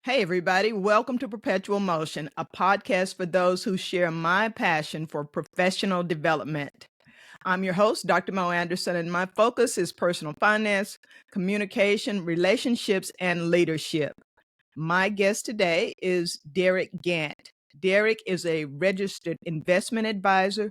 Hey, everybody. Welcome to Perpetual Motion, a podcast for those who share my passion for professional development. I'm your host, Dr. Mo Anderson, and my focus is personal finance, communication, relationships, and leadership. My guest today is Derick Gant. Derick is a registered investment advisor,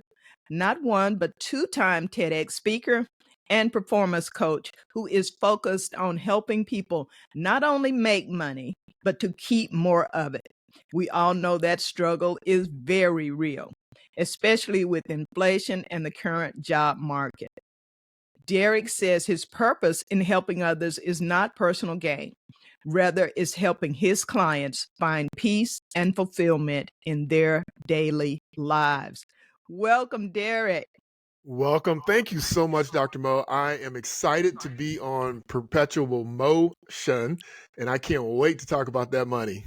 not one, but two-time TEDx speaker and performance coach who is focused on helping people not only make money, but to keep more of it. We all know that struggle is very real, especially with inflation and the current job market. Derick says his purpose in helping others is not personal gain. Rather, is helping his clients find peace and fulfillment in their daily lives. Welcome, Derick. Welcome. Thank you so much, Dr. Mo. I am excited to be on Perpetual Motion, and I can't wait to talk about that money.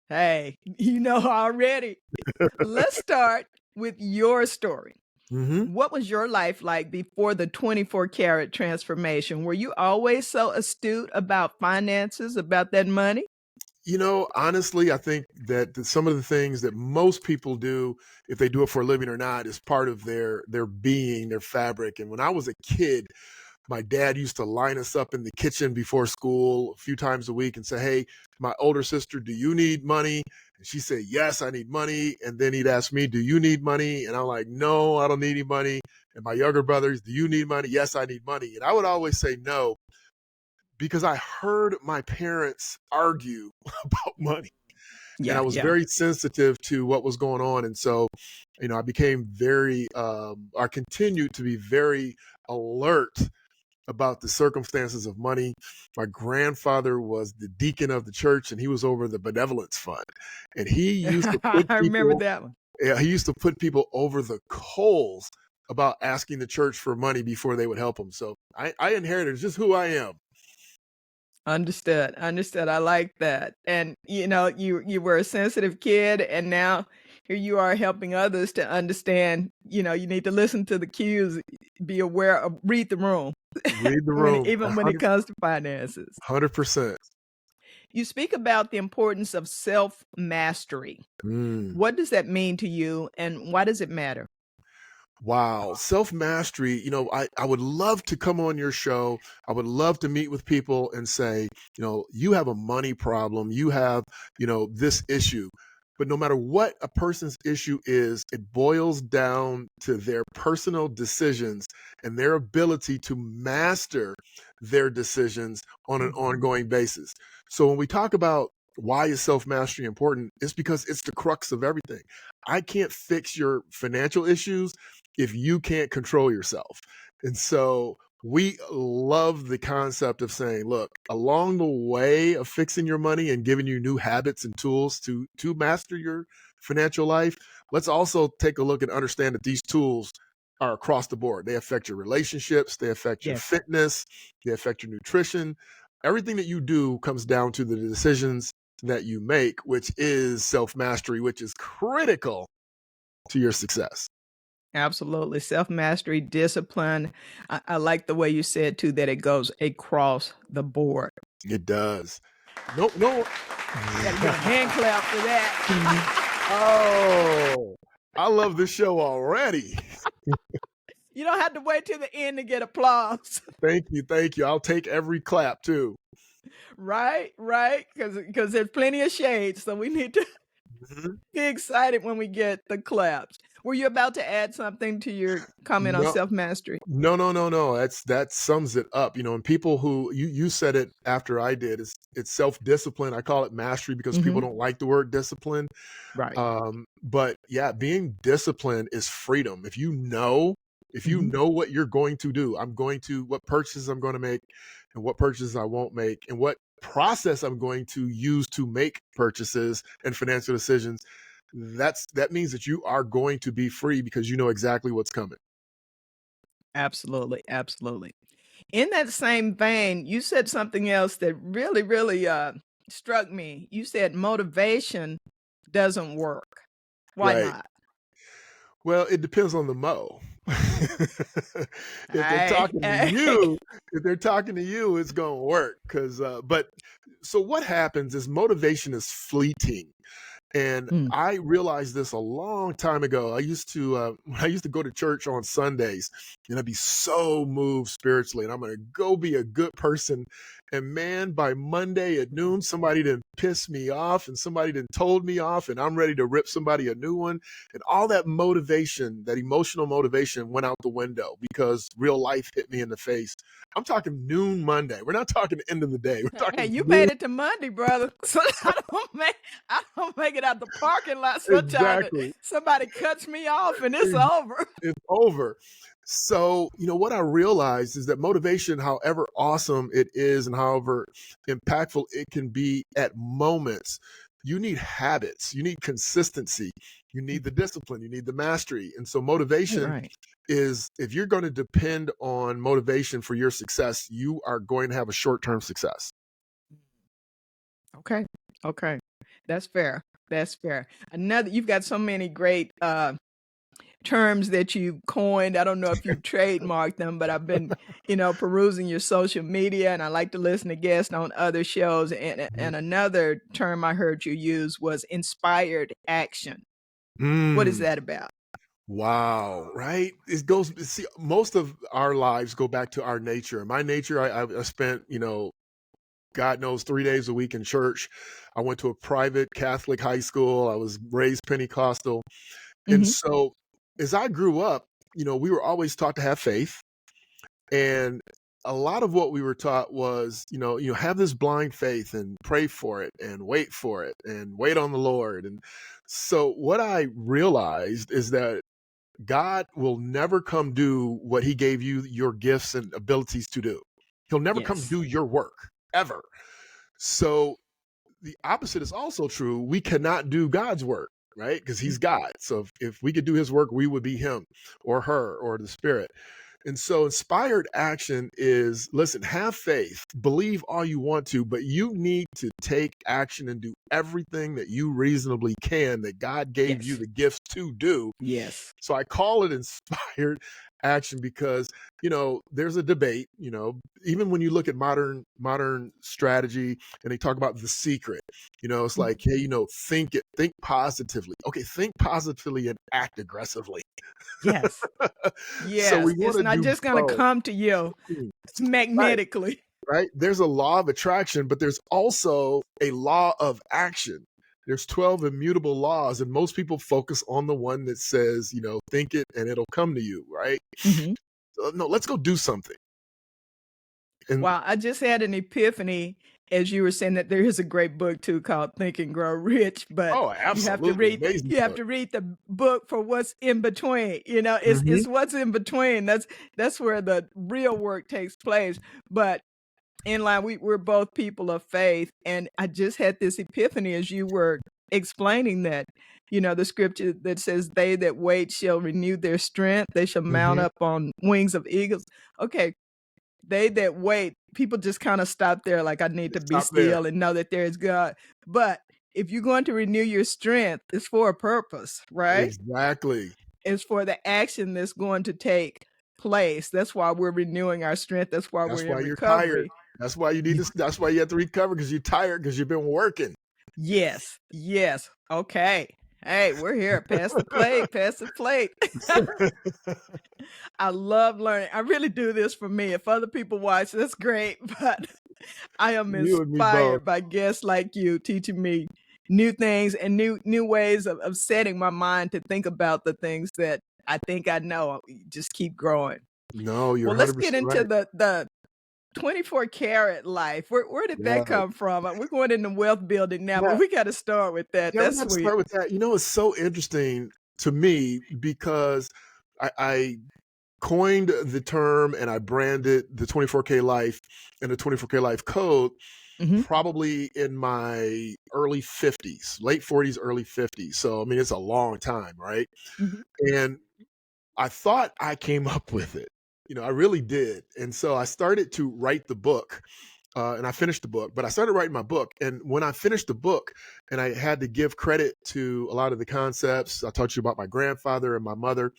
Hey, you know already. Let's start with your story. What was your life like before the 24-karat transformation? Were you always so astute about finances, about that money? You know, honestly, I think that some of the things that most people do, if they do it for a living or not, is part of their being, their fabric. And when I was a kid, my dad used to line us up in the kitchen before school a few times a week and say, "Hey, my older sister, do you need money?" And she said, "Yes, I need money." And then he'd ask me, "Do you need money?" And I'm like, "No, I don't need any money." And my younger brothers, "Do you need money?" "Yes, I need money." And I would always say no because I heard my parents argue about money. And I was Yeah. very sensitive to what was going on. And so, I became I continued to be very alert about the circumstances of money. My grandfather was the deacon of the church, and he was over the benevolence fund. And he used to put I remember people, that one. yeah, he used to put people over the coals about asking the church for money before they would help him. So I inherited it's just who I am. Understood. I like that. And you were a sensitive kid, and now here you are helping others to understand, you need to listen to the cues, be aware of, read the room Read the room, even when it comes to finances. 100%. You speak about the importance of self-mastery. Mm. What does that mean to you, and why does it matter? Wow. Self mastery. I would love to come on your show. I would love to meet with people and say, you have a money problem. You have, this issue. But no matter what a person's issue is, it boils down to their personal decisions and their ability to master their decisions on an ongoing basis. So when we talk about why is self mastery important, it's because it's the crux of everything. I can't fix your financial issues if you can't control yourself. And so we love the concept of saying, look, along the way of fixing your money and giving you new habits and tools to master your financial life, let's also take a look and understand that these tools are across the board. They affect your relationships, they affect your Yes. fitness, they affect your nutrition. Everything that you do comes down to the decisions that you make, which is self-mastery, which is critical to your success. Absolutely. Self-mastery, discipline. I like the way you said too that it goes across the board. It does. No, no. Gotta get a hand clap for that. Oh, I love this show already. You don't have to wait till the end to get applause. Thank you. Thank you. I'll take every clap too. Right. Because there's plenty of shades, so we need to Mhm. be excited when we get the claps. Were you about to add something to your comment on No, self-mastery? no. That sums it up. And people who you said it after I did, it's self-discipline. I call it mastery because people Mhm. don't like the word discipline. Right. But yeah, being disciplined is freedom. If you Mhm. know what you're going to do, what purchases I'm going to make and what purchases I won't make and what process I'm going to use to make purchases and financial decisions, that means that you are going to be free because you know exactly what's coming. Absolutely. In that same vein, you said something else that really struck me. You said motivation doesn't work. Why Right. not? Well, it depends on the mo. If they're Hey, talking to hey. you, if they're talking to you, it's gonna work. But So what happens is motivation is fleeting. And Mm. I realized this a long time ago. I used to when I used to go to church on Sundays, and I'd be so moved spiritually, and I'm going to go be a good person. And man, by Monday at noon, somebody done pissed me off, and somebody done told me off, and I'm ready to rip somebody a new one. And all that motivation, that emotional motivation, went out the window because real life hit me in the face. I'm talking noon Monday. We're not talking the end of the day. We're Hey, talking you noon. made it to Monday, brother. So I don't make it out the parking lot sometimes. Exactly. Somebody cuts me off and it's over. It's over. So, what I realized is that motivation, however awesome it is and however impactful it can be at moments, you need habits, you need consistency, you need the discipline, you need the mastery. And so, motivation Right. is, if you're going to depend on motivation for your success, you are going to have a short term success. Okay. Okay. That's fair. That's fair. You've got so many great terms that you coined. I don't know if you trademarked them, but I've been, perusing your social media, and I like to listen to guests on other shows. And another term I heard you use was inspired action. What is Mm. that about? Wow, right? It goes, see, most of our lives go back to our nature. My nature, I spent, God knows, 3 days a week in church. I went to a private Catholic high school. I was raised Pentecostal. And Hmm. so as I grew up, we were always taught to have faith. And a lot of what we were taught was, have this blind faith and pray for it and wait on the Lord. And so what I realized is that God will never come do what he gave you your gifts and abilities to do. He'll never come Yes. do your work ever. So the opposite is also true. We cannot do God's work, right? Because he's God. So if we could do his work, we would be him or her or the spirit. And so inspired action is, listen, have faith, believe all you want to, but you need to take action and do everything that you reasonably can that God gave you Yes. the gifts to do. Yes. So I call it inspired action because, there's a debate, even when you look at modern strategy and they talk about the secret, it's Mhm. like, hey, think positively. Okay, think positively and act aggressively. Yes. So we Yes. want It's to not do just going to both. come to you Mm. Right, magnetically. right. There's a law of attraction, but there's also a law of action. There's 12 immutable laws, and most people focus on the one that says, think it and it'll come to you, right? Hmm. No, let's go do something. And Wow, I just had an epiphany as you were saying that there is a great book too called Think and Grow Rich, but oh, you have to absolutely read amazing you have book. to read the book for what's in between. Hmm. It's what's in between. That's where the real work takes place. But in line, we're both people of faith, and I just had this epiphany as you were explaining that. The scripture that says, "They that wait shall renew their strength; they shall mount Hmm. up on wings of eagles." Okay, they that wait, people just kind of stop there, like, I need to be Stop there. still and know that there is God. But if you're going to renew your strength, it's for a purpose, right? Exactly. It's for the action that's going to take place. That's why we're renewing our strength. That's why That's we're in why you're tired. recovery. That's why you need Y- to. That's why you have to recover, because you're tired, because you've been working. Yes, yes. Okay. Hey, we're here. Pass the plate. Pass the plate. I love learning. I really do this for me. If other people watch, that's great. But I am You and me both. inspired by guests like you teaching me new things and new ways of setting my mind to think about the things that I think I know. Just keep growing. No, you're Well, let's 100% get into right. the 24 karat life. Where did Yeah. that come from? We're going into wealth building now, but Yeah. we got to start with that. Yeah, we That's got to sweet. start with that. It's so interesting to me because I coined the term and I branded the 24K life and the 24K life code Hmm. probably in my early 50s, late 40s, early 50s. So, I mean, it's a long time, right? Hmm. And I thought I came up with it. I really did. And so I started to write the book. And I finished the book, but I started writing my book. And when I finished the book and I had to give credit to a lot of the concepts, I taught you about my grandfather and my mother.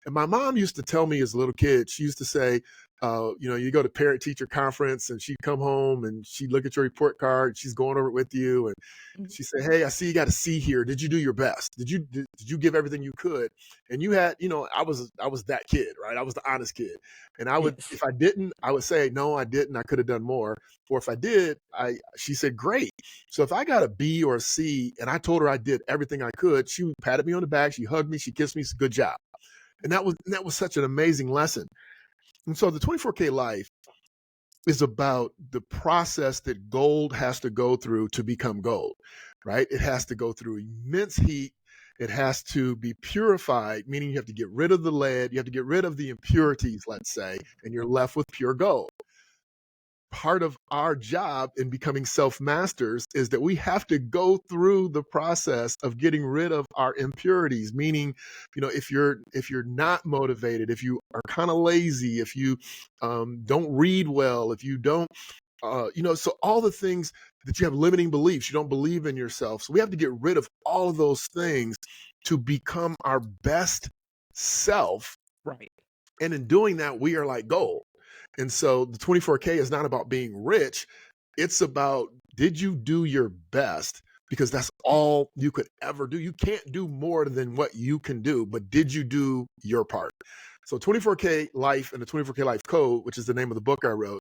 And my mom used to tell me as a little kid, she used to say, you go to parent teacher conference and she'd come home and she'd look at your report card. She's going over it with you. And Mhm. she said, "Hey, I see you got a C here. Did you do your best? Did you give everything you could?" And you had, I was that kid, right? I was the honest kid. And Yes. if I didn't, I would say, "No, I didn't. I could have done more." Or if I did, she said, "Great." So if I got a B or a C and I told her I did everything I could, she patted me on the back, she hugged me, she kissed me, said, "Good job." And that was such an amazing lesson. And so the 24K life is about the process that gold has to go through to become gold, right? It has to go through immense heat. It has to be purified, meaning you have to get rid of the lead, you have to get rid of the impurities, let's say, and you're left with pure gold. Part of our job in becoming self-masters is that we have to go through the process of getting rid of our impurities, meaning, if you're not motivated, if you are kind of lazy, if you don't read well, if you don't so all the things that you have limiting beliefs, you don't believe in yourself. So we have to get rid of all of those things to become our best self. Right. And in doing that, we are like gold. And so the 24K is not about being rich. It's about, did you do your best? Because that's all you could ever do. You can't do more than what you can do, but did you do your part? So 24K Life and the 24K Life Code, which is the name of the book I wrote,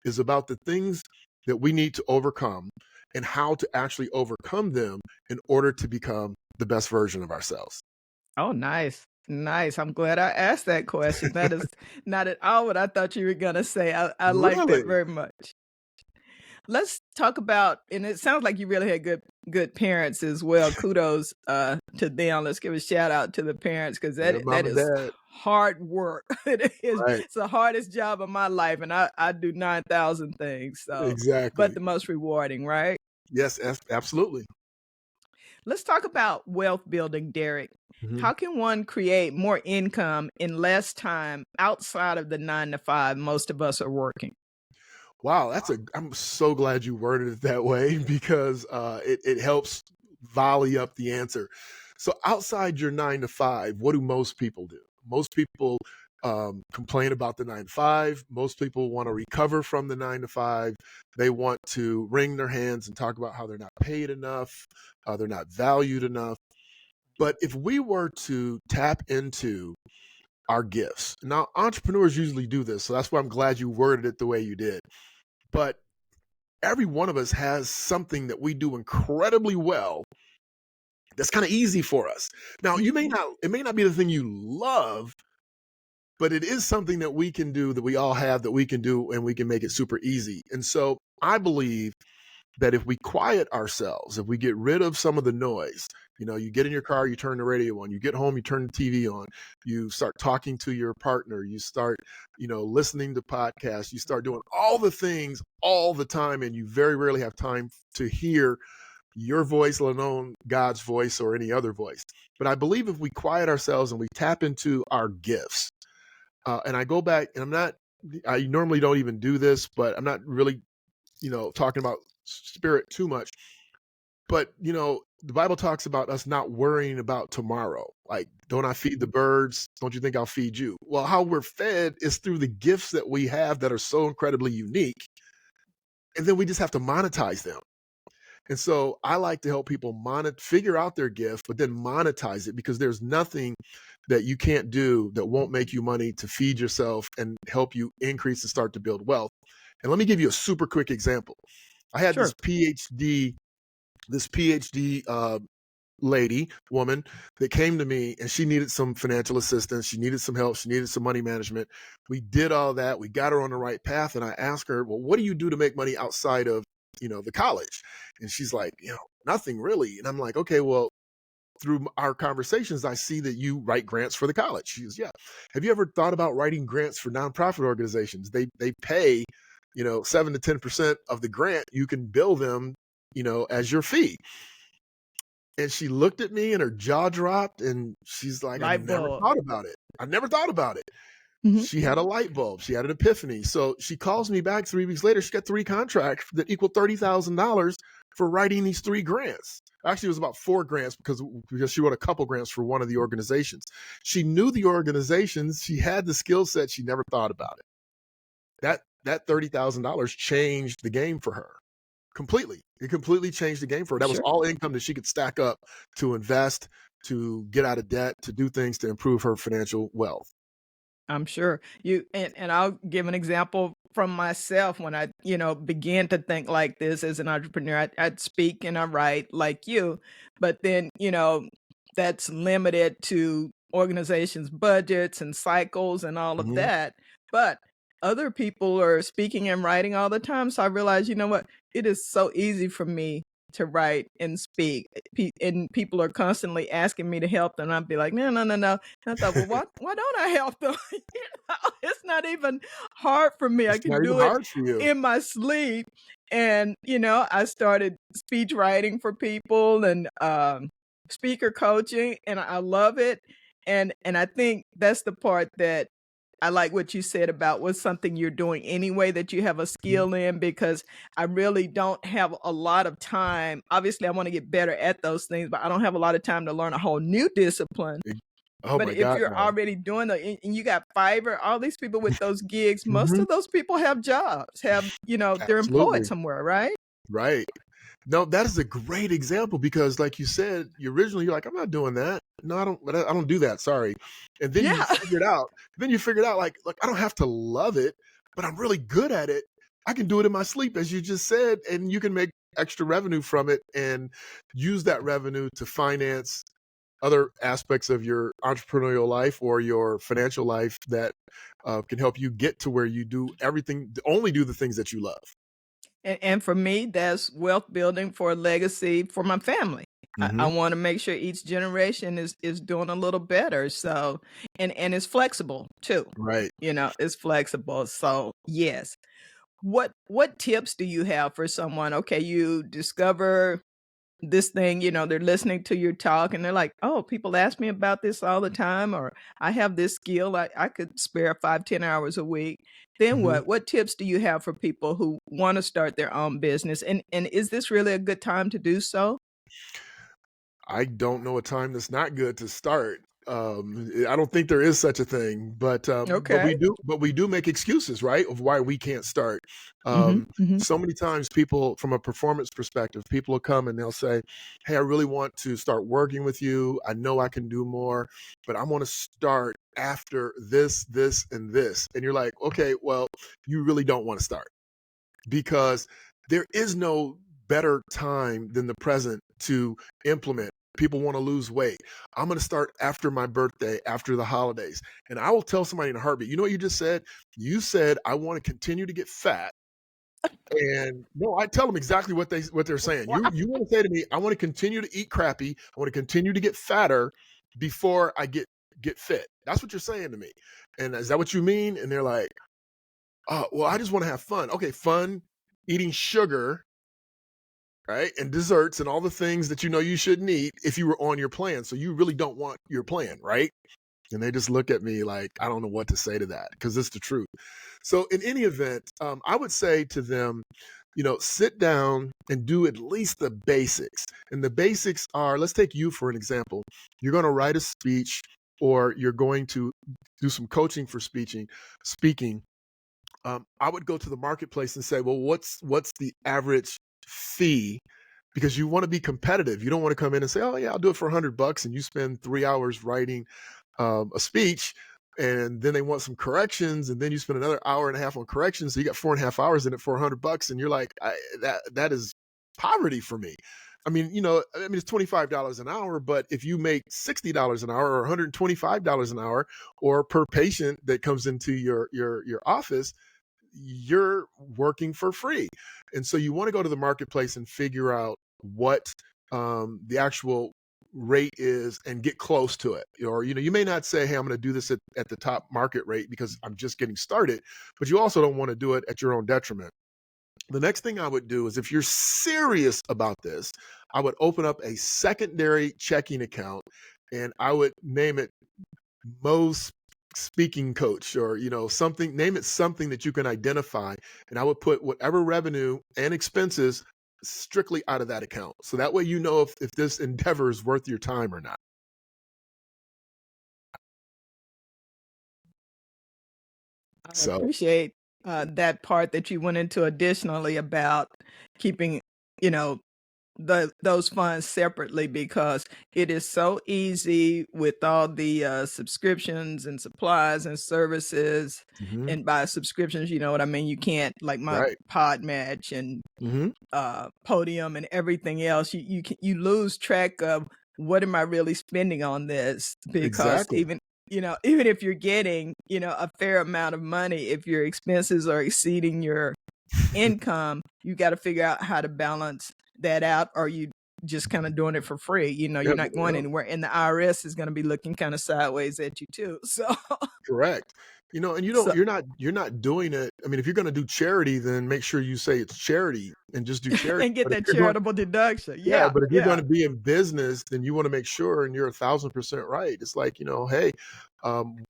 is about the things that we need to overcome and how to actually overcome them in order to become the best version of ourselves. Oh, nice. Nice. I'm glad I asked that question. That is not at all what I thought you were gonna say. I like that Really? very much. Let's talk about, and it sounds like you really had good parents as well. Kudos to them. Let's give a shout out to the parents because Yeah, that mom and is dad. hard work. It is, Right. it's the hardest job of my life, and I do 9,000 things. So, but Exactly. the most rewarding, right? Yes, absolutely. Let's talk about wealth building, Derek. Mhm. How can one create more income in less time outside of the 9 to 5 most of us are working? Wow, I'm so glad you worded it that way because it helps volley up the answer. So outside your 9 to 5, what do most people do? Most people complain about the 9 to 5. Most people want to recover from the 9 to 5. They want to wring their hands and talk about how they're not paid enough, they're not valued enough. But if we were to tap into our gifts, now entrepreneurs usually do this, so that's why I'm glad you worded it the way you did. But every one of us has something that we do incredibly well that's kind of easy for us. Now, Mhm. it may not be the thing you love, but it is something that we can do, that we all have, that we can do, and we can make it super easy. And so I believe that if we quiet ourselves, if we get rid of some of the noise, you get in your car, you turn the radio on, you get home, you turn the TV on, you start talking to your partner, you start, listening to podcasts, you start doing all the things all the time, and you very rarely have time to hear your voice, let alone God's voice or any other voice. But I believe if we quiet ourselves and we tap into our gifts, and I go back, and I normally don't even do this, but I'm not really, talking about spirit too much. But, the Bible talks about us not worrying about tomorrow. Like, don't I feed the birds? Don't you think I'll feed you? Well, how we're fed is through the gifts that we have that are so incredibly unique. And then we just have to monetize them. And so I like to help people figure out their gift, but then monetize it, because there's nothing that you can't do that won't make you money to feed yourself and help you increase and start to build wealth. And let me give you a super quick example. I had Sure. this PhD woman that came to me, and she needed some financial assistance. She needed some help. She needed some money management. We did all that. We got her on the right path. And I asked her, well, what do you do to make money outside of, the college? And she's like, nothing really. And I'm like, okay, well, through our conversations, I see that you write grants for the college. She goes, yeah. Have you ever thought about writing grants for nonprofit organizations? They pay, 7 to 10% of the grant. You can bill them, as your fee. And she looked at me and her jaw dropped, and she's like, I Light never bulb. thought about it. I never thought about it. Mhm. She had a light bulb. She had an epiphany. So she calls me back 3 weeks later. She got 3 contracts that equal $30,000 for writing these 3 grants. Actually, it was about 4 grants because she wrote a couple grants for one of the organizations. She knew the organizations. She had the skill set. She never thought about it. that $30,000 changed the game for her completely. It completely changed the game for her. That was Sure. all income that she could stack up to invest, to get out of debt, to do things to improve her financial wealth. I'm sure you and I'll give an example from myself when I, began to think like this as an entrepreneur. I'd speak and I write like you, but then, that's limited to organizations' budgets and cycles and all of Mhm. that. But other people are speaking and writing all the time. So I realized, you know what? It is so easy for me to write and speak. And people are constantly asking me to help them. I'd be like, no, no, no, no. And I thought, well, why don't I help them? It's not even hard for me. I It's can not even do it hard for you. in my sleep. And, I started speech writing for people and speaker coaching, and I love it. And I think that's the part that I like what you said about what's something you're doing anyway that you have a Mhm. skill in, because I really don't have a lot of time. Obviously, I want to get better at those things, but I don't have a lot of time to learn a whole new discipline. E Oh But my if god, you're no. already doing and you got Fiverr, all these people with those gigs, most Mhm. of those people have jobs, they're employed Absolutely. somewhere, right? Right. No, that is a great example because like you said, you're like, "I'm not doing that. No, I don't do that, sorry." And then Yeah. you figured out like, "Look, I don't have to love it, but I'm really good at it. I can do it in my sleep," as you just said, and you can make extra revenue from it and use that revenue to finance other aspects of your entrepreneurial life or your financial life that, can help you get to where you do everything only do the things that you love. And for me, that's wealth building for a legacy for my family. I Mhm. want to make sure each generation is doing a little better. So and it's flexible too. Right. It's flexible. So yes. What tips do you have for someone? Okay, you discover this thing, they're listening to your talk and they're like, oh, people ask me about this all the time, or I have this skill. I could spare 5, 10 hours a week. Then Mhm. what tips do you have for people who want to start their own business? And is this really a good time to do so? I don't know a time that's not good to start. I don't think there is such a thing, but Okay. we do make excuses, right, of why we can't start. Hmm. Hmm. So many times people from a performance perspective, people will come and they'll say, "Hey, I really want to start working with you. I know I can do more, but I want to start after this, this, and this." And you're like, "Okay, well, you really don't want to start." Because there is no better time than the present to implement. People want to lose weight. I'm going to start after my birthday, after the holidays. And I will tell somebody in a heartbeat, you know what you just said? You said, I want to continue to get fat. And no, I tell them exactly what they're saying. Wow. You want to say to me, I want to continue to eat crappy. I want to continue to get fatter before I get fit. That's what you're saying to me. And is that what you mean? And they're like, oh, well, I just want to have fun. Okay, fun eating sugar, right? And desserts and all the things that you know you shouldn't eat if you were on your plan. So you really don't want your plan, right? And they just look at me like, I don't know what to say to that because it's the truth. So, in any event, I would say to them, sit down and do at least the basics. And the basics are let's take you for an example. You're going to write a speech or you're going to do some coaching for speaking. I would go to the marketplace and say, well, what's the average fee? Because you want to be competitive. You don't want to come in and say, oh yeah, I'll do it for $100 and you spend 3 hours writing a speech, and then they want some corrections, and then you spend another hour and a half on corrections. So you got 4.5 hours in it for $100, and you're like, that is poverty for me. It's $25 an hour, but if you make $60 an hour or $125 an hour, or per patient that comes into your office, you're working for free. And so you want to go to the marketplace and figure out what the actual rate is and get close to it. Or, you may not say, hey, I'm going to do this at the top market rate because I'm just getting started, but you also don't want to do it at your own detriment. The next thing I would do is if you're serious about this, I would open up a secondary checking account and I would name it most speaking coach, or something, name it something that you can identify, and I would put whatever revenue and expenses strictly out of that account, so that way you know if this endeavor is worth your time or not. I So appreciate that part that you went into additionally about keeping, you know, those funds separately, because it is so easy with all the subscriptions and supplies and services. Hmm. And by subscriptions, you know what I mean? You can't, like my Right. Pod Match and Hmm. Podium and everything else, you lose track of what am I really spending on this, because Exactly. even if you're getting a fair amount of money, if your expenses are exceeding your income, you got to figure out how to balance that out, or you just kind of doing it for free. You're Yep, not going yep. anywhere, and the IRS is going to be looking kind of sideways at you too. So, Correct. And so you're not doing it. I mean, if you're going to do charity, then make sure you say it's charity and just do charity. and get But if that you're going charitable deduction. Yeah, Yeah, but if you're yeah. gonna be in business, then you wanna make sure, and you're 1,000% right. It's like, hey,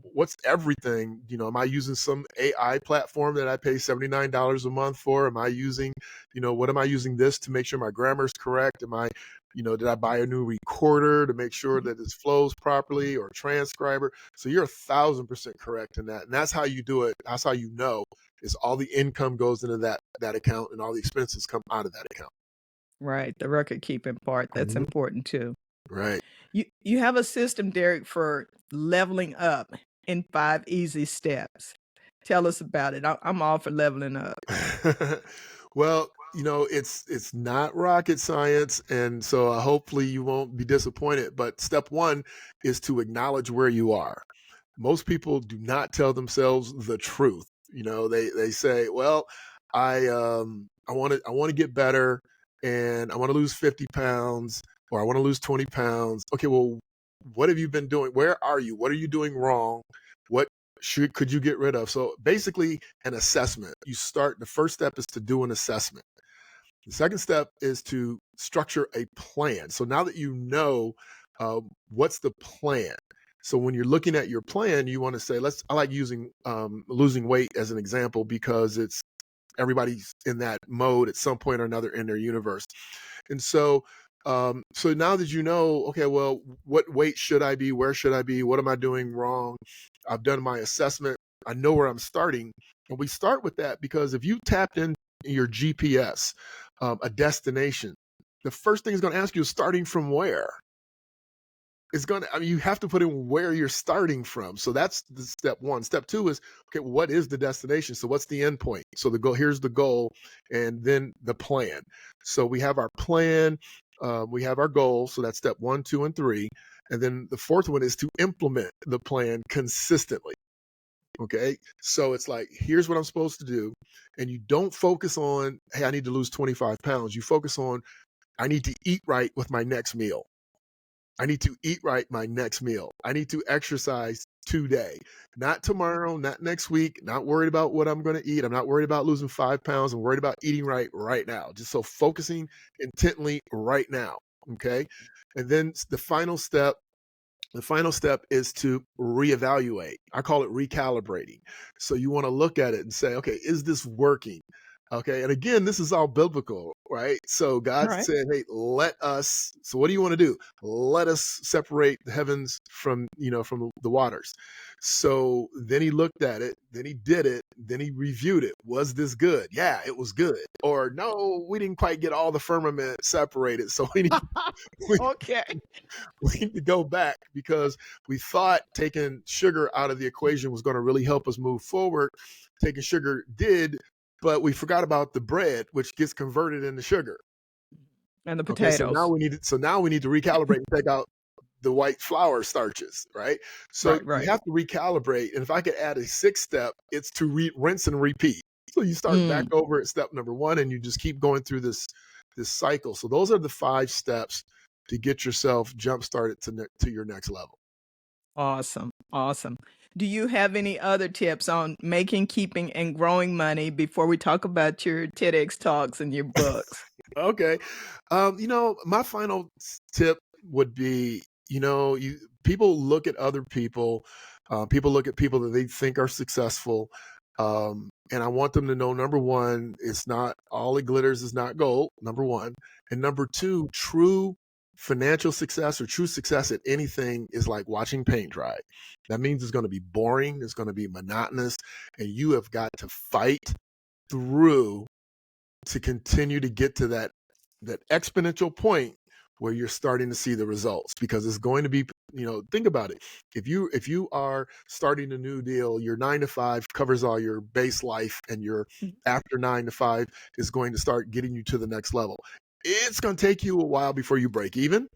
what's everything? Am I using some AI platform that I pay $79 a month for? Am I using, what am I using this to make sure my grammar is correct? Did I buy a new recorder to make sure that it flows properly, or transcriber? So you're 1,000% correct in that. And that's how you do it. That's how you know is all the income goes into that account and all the expenses come out of that account. Right, the record keeping part, that's Mhm. important too. Right. You have a system, Derek, for leveling up in 5 easy steps. Tell us about it. I'm all for leveling up. Well, it's not rocket science, and so hopefully you won't be disappointed. But step one is to acknowledge where you are. Most people do not tell themselves the truth. They say, "Well, I want to get better, and I want to lose 50 pounds, or I want to lose 20 pounds." Okay, well, what have you been doing? Where are you? What are you doing wrong? What could you get rid of? So basically, an assessment. The first step is to do an assessment. The second step is to structure a plan. So now that you know, what's the plan. So when you're looking at your plan, you want to say, I like using losing weight as an example, because everybody's in that mode at some point or another in their universe. And so now that you know, okay, well, what weight should I be? Where should I be? What am I doing wrong? I've done my assessment. I know where I'm starting. And we start with that because if you tapped in your GPS, a destination, the first thing it's going to ask you is starting from where? You have to put in where you're starting from. So that's the step one. Step two is, okay, what is the destination? So what's the end point? So here's the goal, and then the plan. So we have our plan, we have our goal. So that's step one, two, and three. And then the fourth one is to implement the plan consistently. Okay. So it's like, here's what I'm supposed to do. And you don't focus on, hey, I need to lose 25 pounds. You focus on, I need to eat right with my next meal. I need to eat right my next meal. I need to exercise today, not tomorrow, not next week, not worried about what I'm going to eat. I'm not worried about losing 5 pounds. I'm worried about eating right now. Just so focusing intently right now. Okay. And then the final step is to reevaluate. I call it recalibrating. So you want to look at it and say, okay, is this working? Okay. And again, this is all biblical, right? So All God right. said, hey, so what do you want to do? Let us separate the heavens from the waters. So then he looked at it, then he did it, then he reviewed it. Was this good? Yeah, it was good. Or no, we didn't quite get all the firmament separated. So we, Okay. we need to go back, because we thought taking sugar out of the equation was going to really help us move forward. Taking sugar did, but we forgot about the bread, which gets converted into sugar. And the Okay, so now potatoes. we need to recalibrate and take out the white flour starches, right? So Right, you right. have to recalibrate. And if I could add a sixth step, it's to rinse and repeat. So you start back Mm, over at step number one, and you just keep going through this cycle. So those are the 5 steps to get yourself jump started to your next level. awesome. Awesome. Do you have any other tips on making, keeping, and growing money before we talk about your TEDx talks and your books? Okay. My final tip would be, people look at other people, people look at people that they think are successful. And I want them to know, number one, it's not all it glitters is not gold, number one. And number two, true financial success or true success at anything is like watching paint dry. That means it's going to be boring, it's going to be monotonous, and you have got to fight through to continue to get to that exponential point where you're starting to see the results, because it's going to be, think about it. If you are starting a new deal, your 9 to 5 covers all your base life, and your after 9 to 5 is going to start getting you to the next level. It's going to take you a while before you break even.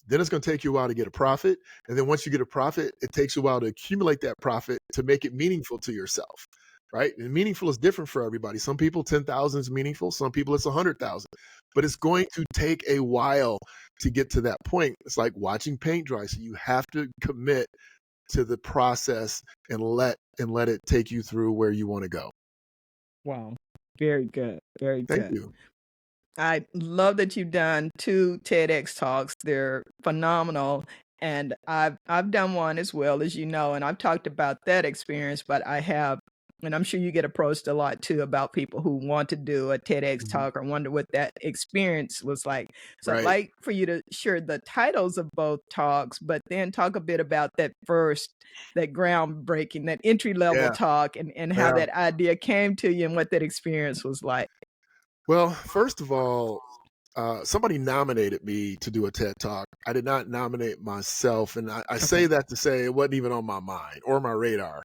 Then it's going to take you a while to get a profit. And then once you get a profit, it takes you a while to accumulate that profit to make it meaningful to yourself, right? And meaningful is different for everybody. Some people, 10,000 is meaningful. Some people, it's 100,000. But it's going to take a while to get to that point. It's like watching paint dry. So you have to commit to the process and let it take you through where you want to go. Wow. Very good. Very good. Thank you. I love that you've done 2 TEDx talks. They're phenomenal. And I've done one as well, as you know, and I've talked about that experience, but I have, and I'm sure you get approached a lot too about people who want to do a TEDx talk or wonder what that experience was like. So I'd like for you to share the titles of both talks, but then talk a bit about that groundbreaking, that entry level talk, and how that idea came to you and what that experience was like. Well, first of all, somebody nominated me to do a TED Talk. I did not nominate myself, and I say that to say it wasn't even on my mind or my radar.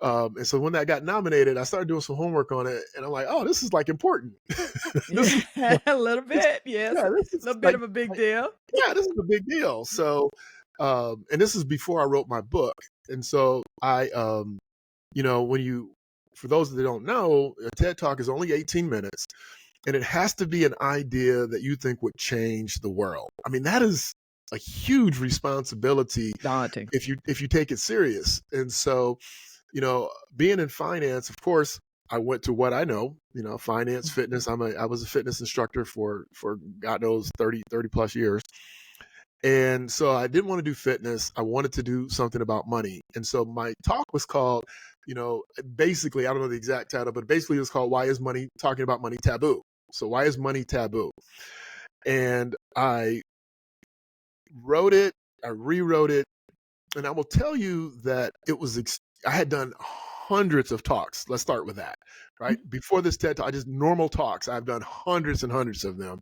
And so when that got nominated, I started doing some homework on it, and I'm like, oh, this is like important. A little bit, yes. This is a little bit of a big deal. Yeah, this is a big deal. So, and this is before I wrote my book. And so I, for those that don't know, a TED Talk is only 18 minutes. And it has to be an idea that you think would change the world. I mean, that is a huge responsibility. Daunting. If you take it serious. And so, being in finance, of course, I went to what I know, finance, fitness. I was a fitness instructor for God knows 30 plus years. And so I didn't want to do fitness. I wanted to do something about money. And so my talk was called, basically, I don't know the exact title, but basically it was called Why is Money Talking About Money Taboo? So why is money taboo? And I wrote it, I rewrote it, and I will tell you that it was, I had done hundreds of talks. Let's start with that, right? Before this TED Talk, just normal talks. I've done hundreds and hundreds of them.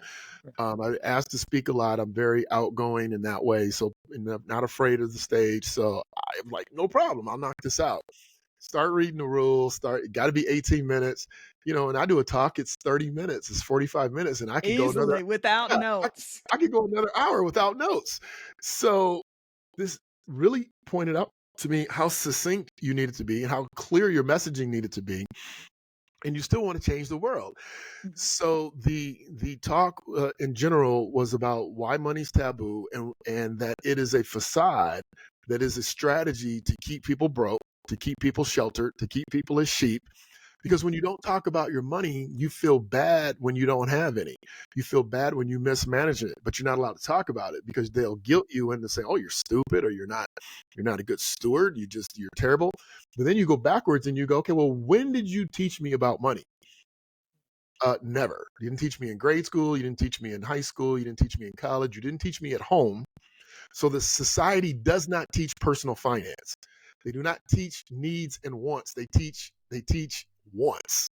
I asked to speak a lot. I'm very outgoing in that way. So I'm not afraid of the stage. So I'm like, no problem. I'll knock this out. Start reading the rules. Got to be 18 minutes, and I do a talk. It's 30 minutes. It's 45 minutes. And I could go another without notes. I could go another hour without notes. So this really pointed out to me how succinct you needed to be and how clear your messaging needed to be. And you still want to change the world. So the talk in general was about why money's taboo, and that it is a facade, that is a strategy to keep people broke, to keep people sheltered, to keep people as sheep. Because when you don't talk about your money, you feel bad when you don't have any. You feel bad when you mismanage it, but you're not allowed to talk about it because they'll guilt you into saying, "Oh, you're stupid," or "You're not a good steward. You're terrible." But then you go backwards and you go, "Okay, well, when did you teach me about money?" Never. You didn't teach me in grade school. You didn't teach me in high school. You didn't teach me in college. You didn't teach me at home. So the society does not teach personal finance. They do not teach needs and wants. They teach wants.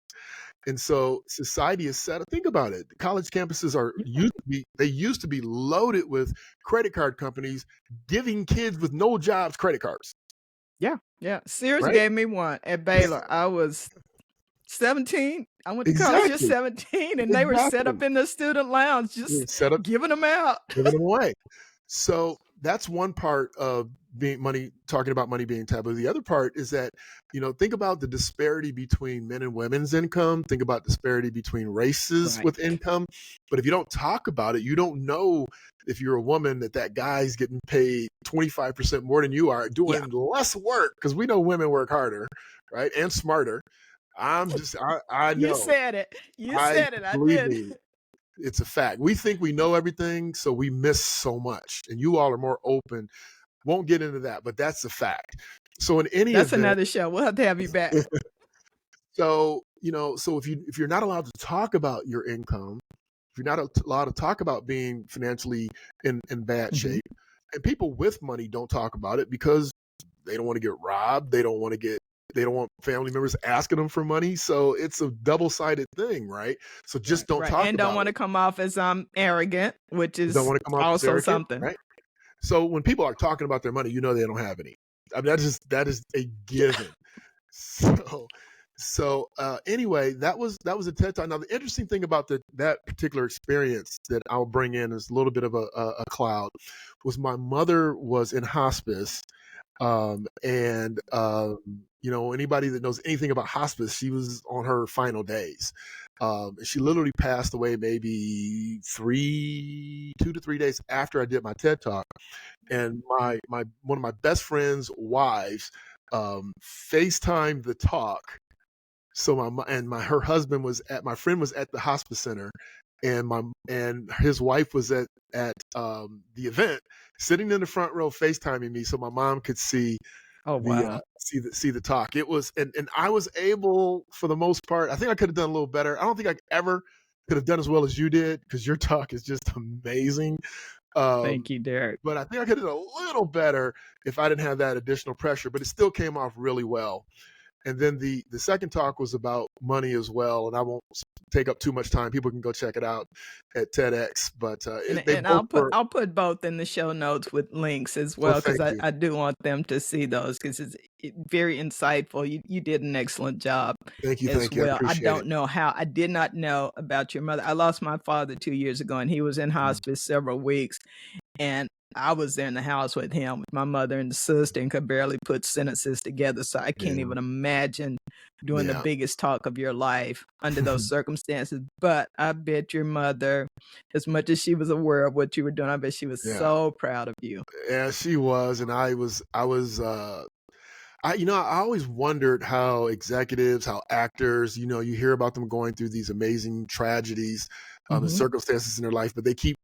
And so society is set up. Think about it. College campuses used to be loaded with credit card companies giving kids with no jobs credit cards. Yeah. Sears gave me one at Baylor. I was 17. I went to college at 17, and they were set up in the student lounge, just giving them out. Giving them away. So that's one part of talking about money being taboo. The other part is that, think about the disparity between men and women's income. Think about disparity between races with income. But if you don't talk about it, you don't know if you're a woman that guy's getting paid 25% more than you are doing less work, because we know women work harder, right? And smarter. I know. You said it. I did. Me. It's a fact. We think we know everything, so we miss so much. And you all are more open. Won't get into that, but that's a fact. So in any that's another show. We'll have to have you back. So, so if you're not allowed to talk about your income, if you're not allowed to talk about being financially in bad Mm-hmm. shape. And people with money don't talk about it because they don't want to get robbed. They don't want family members asking them for money. So it's a double-sided thing, right? So just Right, don't right. talk And don't about want it. to come off as arrogant, which Don't is want to come off as also arrogant, something. right? So when people are talking about their money, they don't have any. I mean, that is a given. So anyway, that was a TED Talk. Now the interesting thing about that particular experience that I'll bring in is a little bit of a cloud, was my mother was in hospice. And anybody that knows anything about hospice, she was on her final days. She literally passed away maybe 2 to 3 days after I did my TED Talk. And my one of my best friend's wives FaceTimed the talk. So her husband my friend was at the hospice center, and his wife was at the event, sitting in the front row FaceTiming me, so my mom could see Oh, wow. see the talk. It was, and I was able, for the most part. I think I could have done a little better. I don't think I ever could have done as well as you did, because your talk is just amazing. Thank you, Derick. But I think I could have done a little better if I didn't have that additional pressure, but it still came off really well. And then the second talk was about money as well, and I won't take up too much time. People can go check it out at TEDx. But they And both were. I'll put both in the show notes with links as Well, well, because thank you, I do want them to see those, because it's very insightful. You did an excellent job thank you, as thank you. I well. I appreciate it. don't know how. I did not know about your mother. I lost my father 2 years ago, and he was in hospice several weeks. And I was there in the house with him, with my mother and the sister, and could barely put sentences together. So I can't Yeah, even imagine doing the yeah. biggest talk of your life under those circumstances. But I bet your mother, as much as she was aware of what you were doing, I bet she was Yeah, so proud of you. yeah. She was, and I was. I always wondered how executives, how actors, you hear about them going through these amazing tragedies, and Hmm. circumstances in their life, but they keep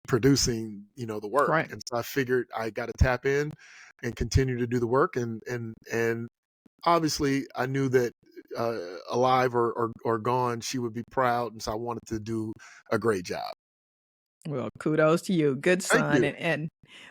producing, the work. Right. And so I figured I got to tap in and continue to do the work. And obviously I knew that alive or gone, she would be proud. And so I wanted to do a great job. Well, kudos to you. Good Thank son. you. And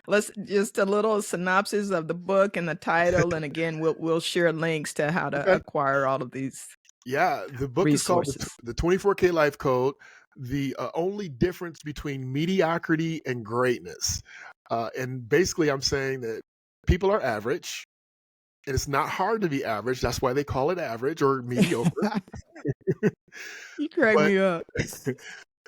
let's just a little synopsis of the book and the title. And again, we'll share links to how to Okay. acquire all of these Yeah. The book is called resources. the 24K Life Code, the only difference between mediocrity and greatness. And basically I'm saying that people are average, and it's not hard to be average. That's why they call it average or mediocre. You crack But me up.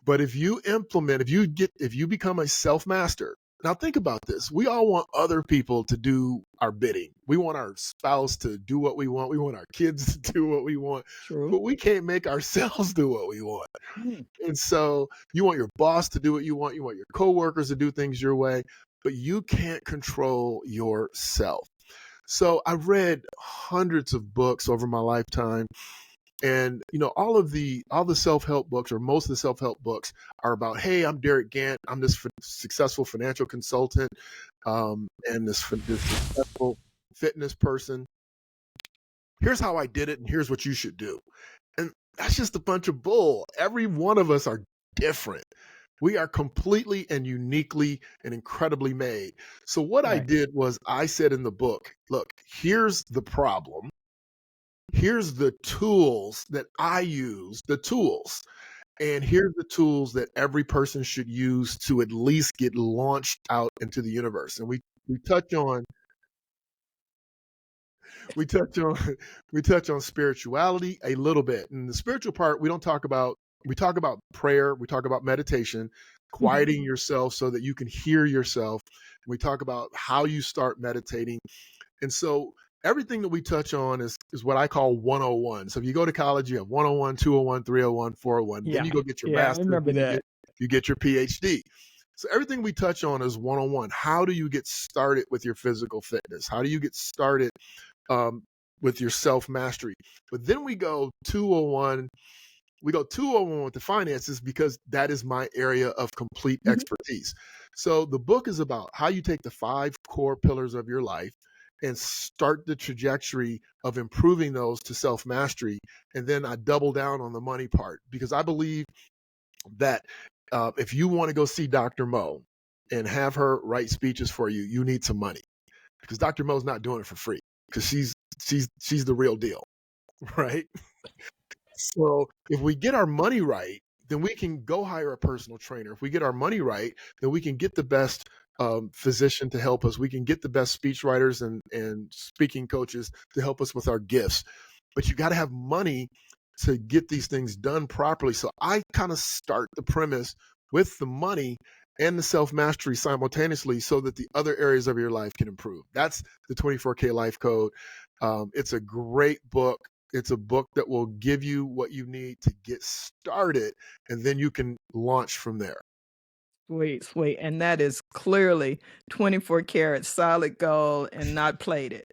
but if you become a self-master. Now think about this. We all want other people to do our bidding. We want our spouse to do what we want. We want our kids to do what we want. True. But we can't make ourselves do what we want. Mm. And so you want your boss to do what you want. You want your coworkers to do things your way, but you can't control yourself. So I've read hundreds of books over my lifetime, and all the self-help books, or most of the self-help books, are about, hey, I'm Derick Gant, I'm this successful financial consultant, and this successful fitness person. Here's how I did it, and here's what you should do. And that's just a bunch of bull. Every one of us are different. We are completely and uniquely and incredibly made. So what I Right. did was, I said in the book, look, here's the problem. Here's the tools that I use, and here's the tools that every person should use to at least get launched out into the universe. And we touch on we touch on we touch on spirituality a little bit. And the spiritual part, we don't talk about. We talk about prayer, we talk about meditation, Mhm. quieting yourself so that you can hear yourself. We talk about how you start meditating. And so everything that we touch on is what I call 101. So if you go to college, you have 101, 201, 301, 401. Then Yeah. you go get your Yeah, I master's, remember then that. you get your PhD. So everything we touch on is 101. How do you get started with your physical fitness? How do you get started um, with your self mastery? But then we go 201. We go 201 with the finances, because that is my area of complete Mhm. expertise. So the book is about how you take the 5 core pillars of your life and start the trajectory of improving those to self mastery. And then I double down on the money part, because I believe that if you want to go see Dr. Mo and have her write speeches for you, you need some money, because Dr. Mo's not doing it for free, because she's the real deal, right? So if we get our money right, then we can go hire a personal trainer. If we get our money right, then we can get the best physician to help us. We can get the best speech writers and speaking coaches to help us with our gifts. But you got to have money to get these things done properly. So I kind of start the premise with the money and the self-mastery simultaneously, so that the other areas of your life can improve. That's the 24K Life Code. It's a great book. It's a book that will give you what you need to get started, and then you can launch from there. Sweet, sweet. And that is clearly 24 karat solid gold and not plated.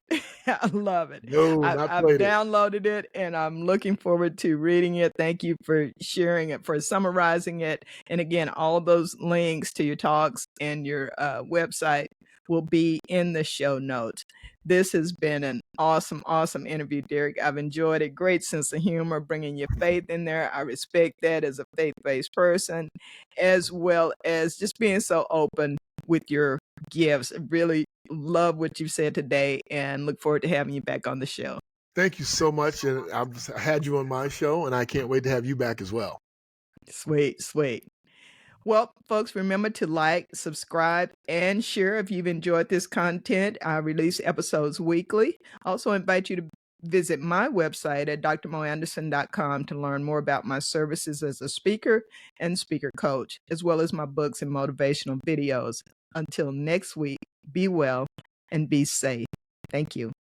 I love it. No, not I've plated. downloaded it and I'm looking forward to reading it. Thank you for sharing it, for summarizing it. And again, all those links to your talks and your website will be in the show notes. This has been an awesome, awesome interview, Derick. I've enjoyed it. Great sense of humor, bringing your faith in there. I respect that as a faith-based person, as well as just being so open with your gifts. I really love what you said today and look forward to having you back on the show. Thank you so much. And I had you on my show, and I can't wait to have you back as well. Sweet, sweet. Well, folks, remember to like, subscribe, and share if you've enjoyed this content. I release episodes weekly. Also invite you to visit my website at drmoanderson.com to learn more about my services as a speaker and speaker coach, as well as my books and motivational videos. Until next week, be well and be safe. Thank you.